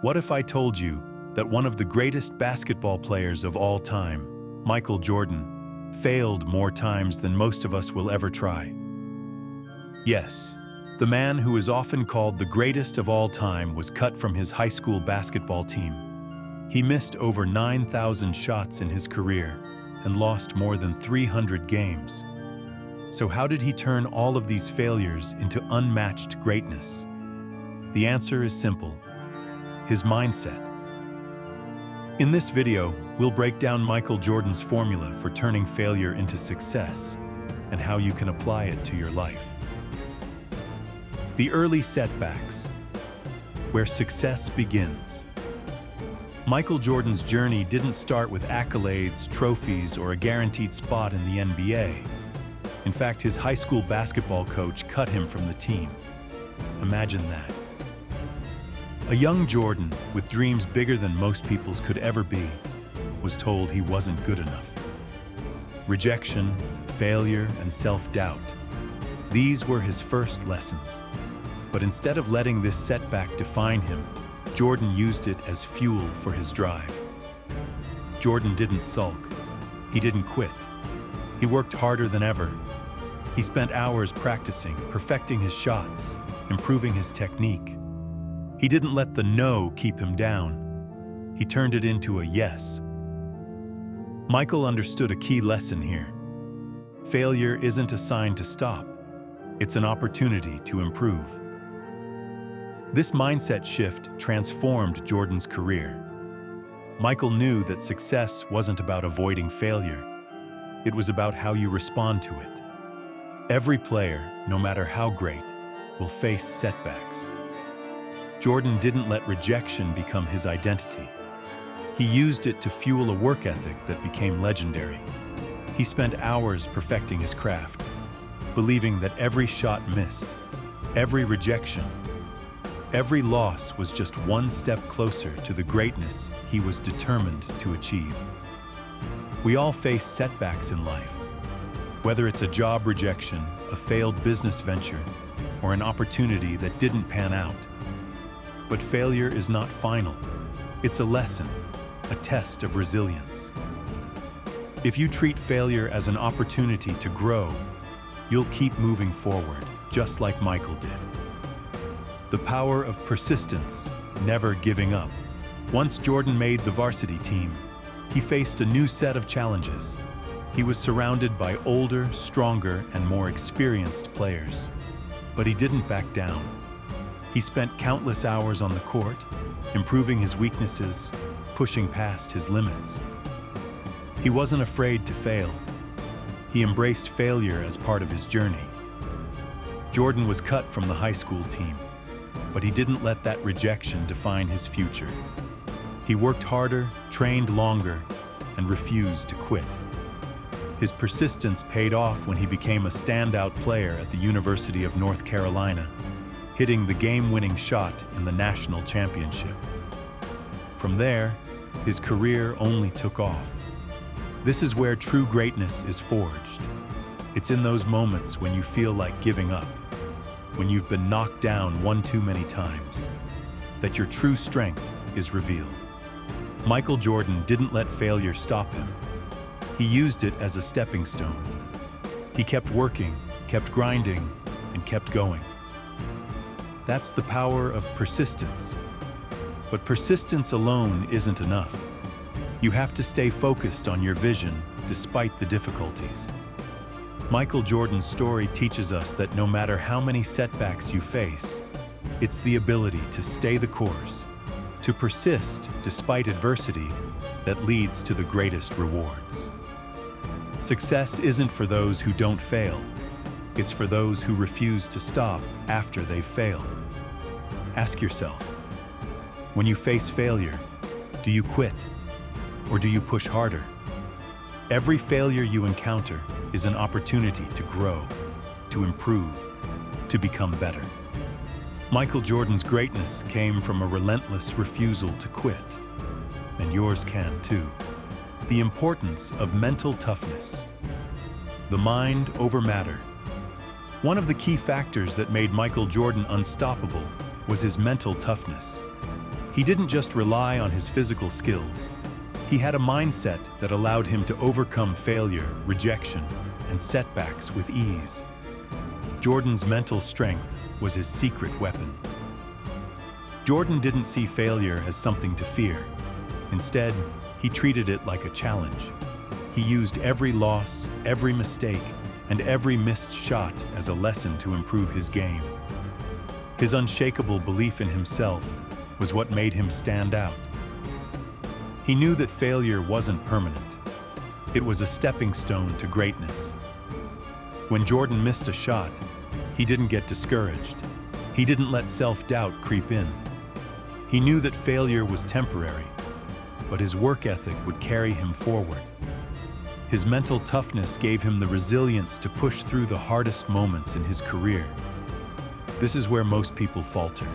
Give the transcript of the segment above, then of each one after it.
What if I told you that one of the greatest basketball players of all time, Michael Jordan, failed more times than most of us will ever try? Yes, the man who is often called the greatest of all time was cut from his high school basketball team. He missed over 9,000 shots in his career and lost more than 300 games. So how did he turn all of these failures into unmatched greatness? The answer is simple: his mindset. In this video, we'll break down Michael Jordan's formula for turning failure into success and how you can apply it to your life. The early setbacks, where success begins. Michael Jordan's journey didn't start with accolades, trophies, or a guaranteed spot in the NBA. In fact, his high school basketball coach cut him from the team. Imagine that. A young Jordan, with dreams bigger than most people's could ever be, was told he wasn't good enough. Rejection, failure, and self-doubt. These were his first lessons. But instead of letting this setback define him, Jordan used it as fuel for his drive. Jordan didn't sulk. He didn't quit. He worked harder than ever. He spent hours practicing, perfecting his shots, improving his technique. He didn't let the no keep him down. He turned it into a yes. Michael understood a key lesson here. Failure isn't a sign to stop. It's an opportunity to improve. This mindset shift transformed Jordan's career. Michael knew that success wasn't about avoiding failure. It was about how you respond to it. Every player, no matter how great, will face setbacks. Jordan didn't let rejection become his identity. He used it to fuel a work ethic that became legendary. He spent hours perfecting his craft, believing that every shot missed, every rejection, every loss was just one step closer to the greatness he was determined to achieve. We all face setbacks in life, whether it's a job rejection, a failed business venture, or an opportunity that didn't pan out. But failure is not final. It's a lesson, a test of resilience. If you treat failure as an opportunity to grow, you'll keep moving forward, just like Michael did. The power of persistence, never giving up. Once Jordan made the varsity team, he faced a new set of challenges. He was surrounded by older, stronger, and more experienced players. But he didn't back down. He spent countless hours on the court, improving his weaknesses, pushing past his limits. He wasn't afraid to fail. He embraced failure as part of his journey. Jordan was cut from the high school team, but he didn't let that rejection define his future. He worked harder, trained longer, and refused to quit. His persistence paid off when he became a standout player at the University of North Carolina, hitting the game-winning shot in the national championship. From there, his career only took off. This is where true greatness is forged. It's in those moments when you feel like giving up, when you've been knocked down one too many times, that your true strength is revealed. Michael Jordan didn't let failure stop him. He used it as a stepping stone. He kept working, kept grinding, and kept going. That's the power of persistence. But persistence alone isn't enough. You have to stay focused on your vision despite the difficulties. Michael Jordan's story teaches us that no matter how many setbacks you face, it's the ability to stay the course, to persist despite adversity, that leads to the greatest rewards. Success isn't for those who don't fail. It's for those who refuse to stop after they've failed. Ask yourself, when you face failure, do you quit or do you push harder? Every failure you encounter is an opportunity to grow, to improve, to become better. Michael Jordan's greatness came from a relentless refusal to quit, and yours can too. The importance of mental toughness. The mind over matter. One of the key factors that made Michael Jordan unstoppable was his mental toughness. He didn't just rely on his physical skills. He had a mindset that allowed him to overcome failure, rejection, and setbacks with ease. Jordan's mental strength was his secret weapon. Jordan didn't see failure as something to fear. Instead, he treated it like a challenge. He used every loss, every mistake, and every missed shot as a lesson to improve his game. His unshakable belief in himself was what made him stand out. He knew that failure wasn't permanent. It was a stepping stone to greatness. When Jordan missed a shot, he didn't get discouraged. He didn't let self-doubt creep in. He knew that failure was temporary, but his work ethic would carry him forward. His mental toughness gave him the resilience to push through the hardest moments in his career. This is where most people falter.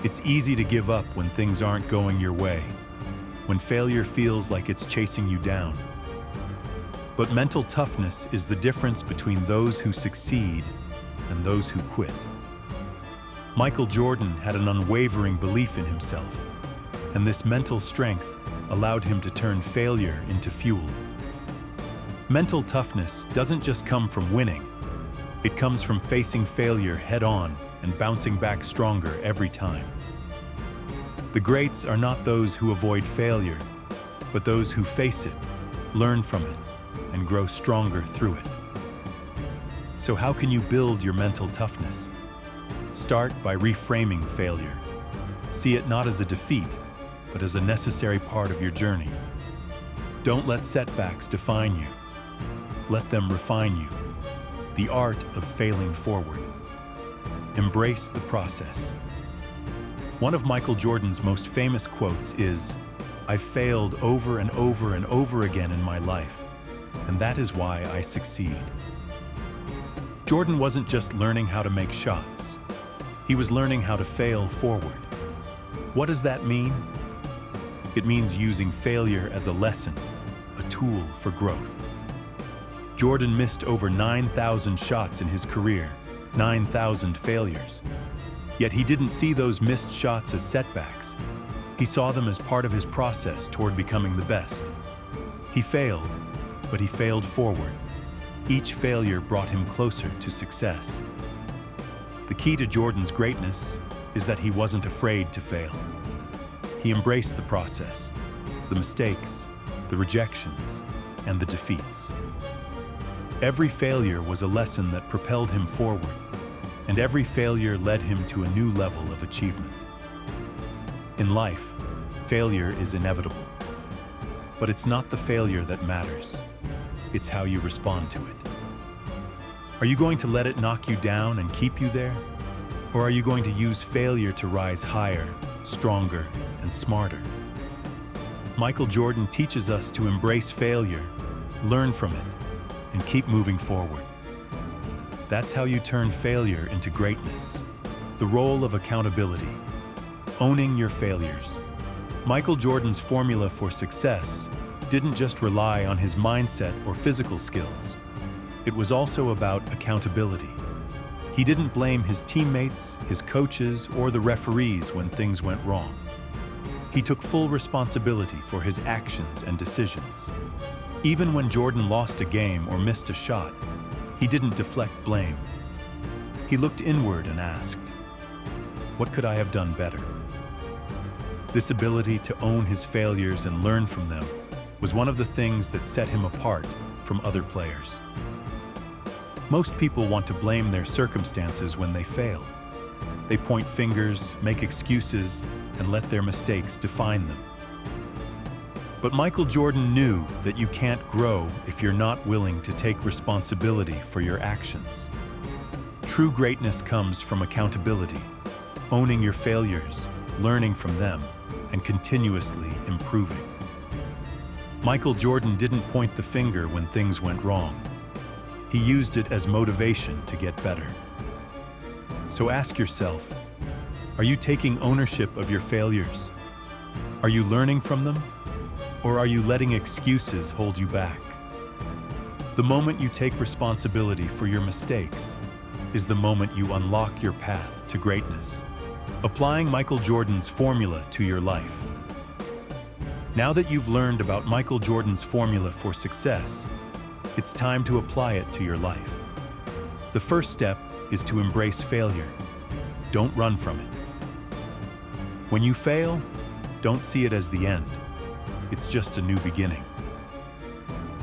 It's easy to give up when things aren't going your way, when failure feels like it's chasing you down. But mental toughness is the difference between those who succeed and those who quit. Michael Jordan had an unwavering belief in himself, and this mental strength allowed him to turn failure into fuel. Mental toughness doesn't just come from winning. It comes from facing failure head-on and bouncing back stronger every time. The greats are not those who avoid failure, but those who face it, learn from it, and grow stronger through it. So how can you build your mental toughness? Start by reframing failure. See it not as a defeat, but as a necessary part of your journey. Don't let setbacks define you. Let them refine you. The art of failing forward. Embrace the process. One of Michael Jordan's most famous quotes is, "I've failed over and over and over again in my life, and that is why I succeed." Jordan wasn't just learning how to make shots. He was learning how to fail forward. What does that mean? It means using failure as a lesson, a tool for growth. Jordan missed over 9,000 shots in his career, 9,000 failures. Yet he didn't see those missed shots as setbacks. He saw them as part of his process toward becoming the best. He failed, but he failed forward. Each failure brought him closer to success. The key to Jordan's greatness is that he wasn't afraid to fail. He embraced the process, the mistakes, the rejections, and the defeats. Every failure was a lesson that propelled him forward, and every failure led him to a new level of achievement. In life, failure is inevitable. But it's not the failure that matters. It's how you respond to it. Are you going to let it knock you down and keep you there? Or are you going to use failure to rise higher, stronger, and smarter? Michael Jordan teaches us to embrace failure, learn from it, and keep moving forward. That's how you turn failure into greatness. The role of accountability. Owning your failures. Michael Jordan's formula for success didn't just rely on his mindset or physical skills. It was also about accountability. He didn't blame his teammates, his coaches, or the referees when things went wrong. He took full responsibility for his actions and decisions. Even when Jordan lost a game or missed a shot, he didn't deflect blame. He looked inward and asked, "What could I have done better?" This ability to own his failures and learn from them was one of the things that set him apart from other players. Most people want to blame their circumstances when they fail. They point fingers, make excuses, and let their mistakes define them. But Michael Jordan knew that you can't grow if you're not willing to take responsibility for your actions. True greatness comes from accountability, owning your failures, learning from them, and continuously improving. Michael Jordan didn't point the finger when things went wrong. He used it as motivation to get better. So ask yourself, are you taking ownership of your failures? Are you learning from them? Or are you letting excuses hold you back? The moment you take responsibility for your mistakes is the moment you unlock your path to greatness. Applying Michael Jordan's formula to your life. Now that you've learned about Michael Jordan's formula for success, it's time to apply it to your life. The first step is to embrace failure. Don't run from it. When you fail, don't see it as the end. It's just a new beginning.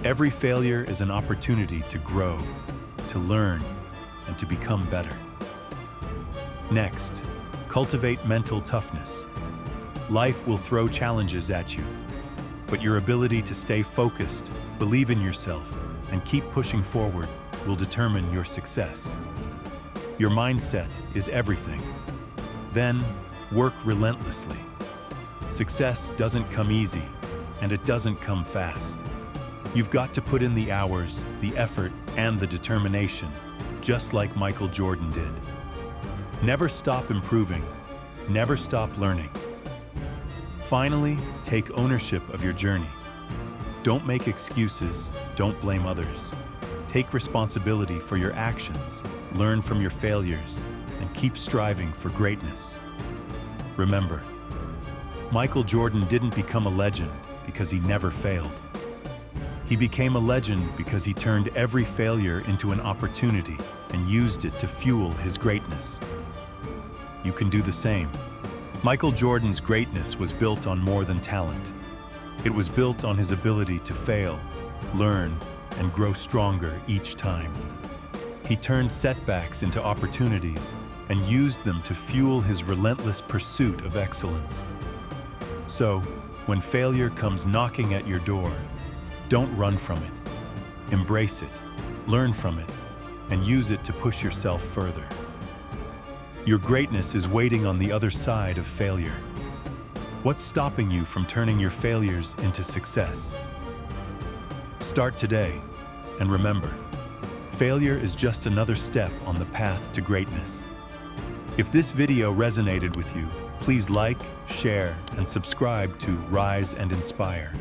Every failure is an opportunity to grow, to learn, and to become better. Next, cultivate mental toughness. Life will throw challenges at you, but your ability to stay focused, believe in yourself, and keep pushing forward will determine your success. Your mindset is everything. Then, work relentlessly. Success doesn't come easy, and it doesn't come fast. You've got to put in the hours, the effort, and the determination, just like Michael Jordan did. Never stop improving. Never stop learning. Finally, take ownership of your journey. Don't make excuses. Don't blame others. Take responsibility for your actions, learn from your failures, and keep striving for greatness. Remember, Michael Jordan didn't become a legend because he never failed. He became a legend because he turned every failure into an opportunity and used it to fuel his greatness. You can do the same. Michael Jordan's greatness was built on more than talent. It was built on his ability to fail, learn, and grow stronger each time. He turned setbacks into opportunities and used them to fuel his relentless pursuit of excellence. So, when failure comes knocking at your door, don't run from it. Embrace it, learn from it, and use it to push yourself further. Your greatness is waiting on the other side of failure. What's stopping you from turning your failures into success? Start today, and remember, failure is just another step on the path to greatness. If this video resonated with you, please like, share, and subscribe to Rise and Inspire.